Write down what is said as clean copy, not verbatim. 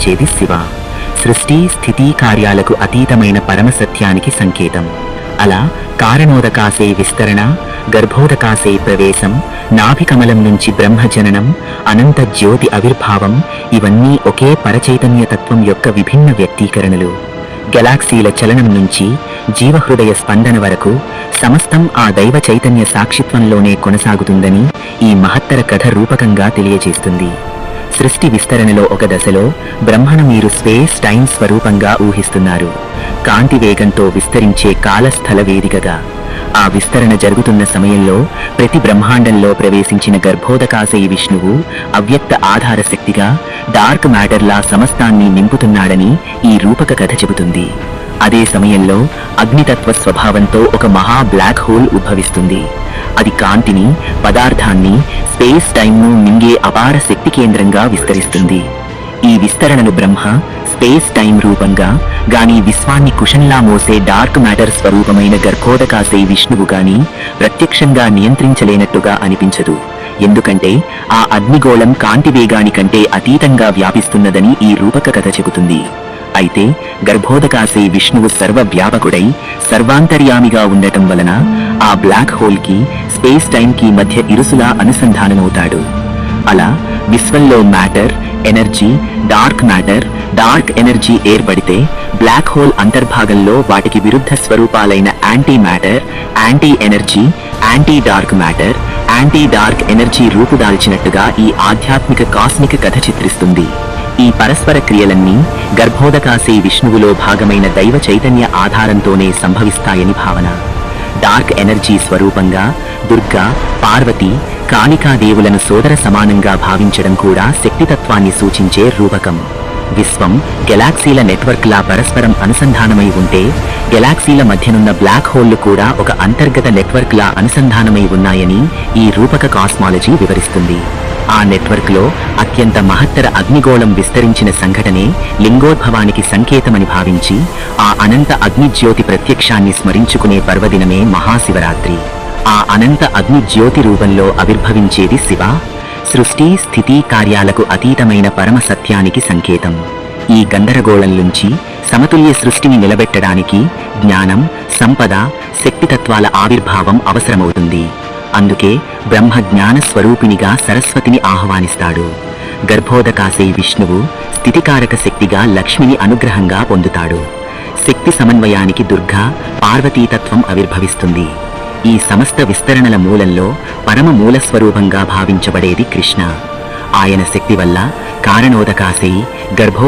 ఇచ్చేది శివ. సృష్టి స్థితి కార్యాలకు అతీతమైన పరమసత్యానికి సంకేతం. అలా కారణోదకాశే విస్తరణ, గర్భోదకాశే ప్రవేశం, నాభికమలం నుంచి బ్రహ్మజననం, అనంత జ్యోతి ఆవిర్భావం ఇవన్నీ ఒకే పరచైతన్య తత్వం యొక్క విభిన్న వ్యక్తీకరణలు. గెలాక్సీల చలనం నుంచి జీవహృదయ స్పందన వరకు సమస్తం ఆ దైవ చైతన్య సాక్షిత్వంలోనే కొనసాగుతుందని ఈ మహత్తర కథ రూపకంగా తెలియజేస్తుంది. సృష్టి విస్తరణలో ఒక దశలో బ్రహ్మను మీరు స్పేస్ టైం స్వరూపంగా ఊహిస్తున్నారు. కాంతి వేగంతో విస్తరించే కాలస్థల వేదికగా. ఆ విస్తరణ జరుగుతున్న సమయంలో ప్రతి బ్రహ్మాండంలో ప్రవేశించిన గర్భోదకాశయ విష్ణువు అవ్యక్త ఆధార శక్తిగా డార్క్ మ్యాటర్లా సమస్తాన్ని నింపుతున్నాడని ఈ రూపక కథ చెబుతుంది. అదే సమయంలో అగ్నితత్వ స్వభావంతో ఒక మహా బ్లాక్ హోల్ ఉద్భవిస్తుంది. అది కాంతిని, పదార్థాన్ని, స్పేస్ టైంను మింగే అపార శక్తి కేంద్రంగా విస్తరిస్తుంది. ఈ విస్తరణను బ్రహ్మ స్పేస్ టైం రూపంగా గాని, విశ్వాన్ని కుషన్లా మోసే డార్క్ మ్యాటర్ స్వరూపమైన గర్భోదకాశయ విష్ణువు గాని ప్రత్యక్షంగా నియంత్రించలేనట్టుగా అనిపించదు. ఎందుకంటే ఆ అగ్నిగోళం కాంతి వేగానికంటే అతీతంగా వ్యాపిస్తున్నదని ఈ రూపక కథ చెబుతుంది. అయితే గర్భోదకాశయ విష్ణువు సర్వవ్యాపకుడై సర్వాంతర్యామిగా ఉండటం వలన ఆ బ్లాక్ హోల్ కి స్పేస్ టైం కి మధ్య ఇరుసులా అనుసంధానమవుతాడు. అలా విశ్వంలో matter, energy, dark matter, dark energy ఏర్పడితే బ్లాక్ హోల్ అంతర్భాగంలో వాటికి విరుద్ధ స్వరూపాలైన anti matter, anti energy, anti dark matter, anti dark energy రూపుదాల్చినట్టుగా ఈ ఆధ్యాత్మిక కాస్మిక కథ చిత్రిస్తుంది. ఈ పరస్పర క్రియలన్నీ గర్భోదకాశయ విష్ణువులో భాగమైన దైవ చైతన్య ఆధారంతోనే సంభవిస్తాయని భావన. డార్క్ ఎనర్జీ స్వరూపంగా దుర్గా, పార్వతి, కాళికాదేవులను సోదర సమానంగా భావించడం కూడా శక్తితత్వాన్ని సూచించే రూపకం. విశ్వం గెలాక్సీల నెట్వర్క్లా పరస్పరం అనుసంధానమై ఉంటే గెలాక్సీల మధ్యనున్న బ్లాక్ హోళ్లు కూడా ఒక అంతర్గత నెట్వర్క్లా అనుసంధానమై ఉన్నాయని ఈ రూపక కాస్మాలజీ వివరిస్తుంది. ఆ నెట్వర్క్లో అత్యంత మహత్తర అగ్నిగోళం విస్తరించిన సంఘటనే లింగోద్భవానికి సంకేతమని భావించి ఆ అనంత అగ్నిజ్యోతి ప్రత్యక్షాన్ని స్మరించుకునే పర్వదినమే మహాశివరాత్రి. ఆ అనంత అగ్నిజ్యోతి రూపంలో ఆవిర్భవించేది శివ. సృష్టి స్థితి కార్యాలకు అతీతమైన పరమ సత్యానికి సంకేతం. ఈ గందరగోళం నుంచి సమతుల్య సృష్టిని నిలబెట్టడానికి జ్ఞానం, సంపద, శక్తితత్వాల ఆవిర్భావం అవసరమవుతుంది. అందుకే బ్రహ్మ జ్ఞాన స్వరూపిణిగా సరస్వతిని ఆహ్వానిస్తాడు. గర్భోదకాశయ విష్ణువు స్థితికారక శక్తిగా లక్ష్మిని అనుగ్రహంగా పొందుతాడు. శక్తి సమన్వయానికి దుర్గా, పార్వతీతత్వం ఆవిర్భవిస్తుంది. ఈ సమస్త విస్తరణల మూలంలో పరమ మూల స్వరూపంగా భావించబడేది కృష్ణ. ఆయన శక్తి వల్ల కారణోదకాశయ, గర్భో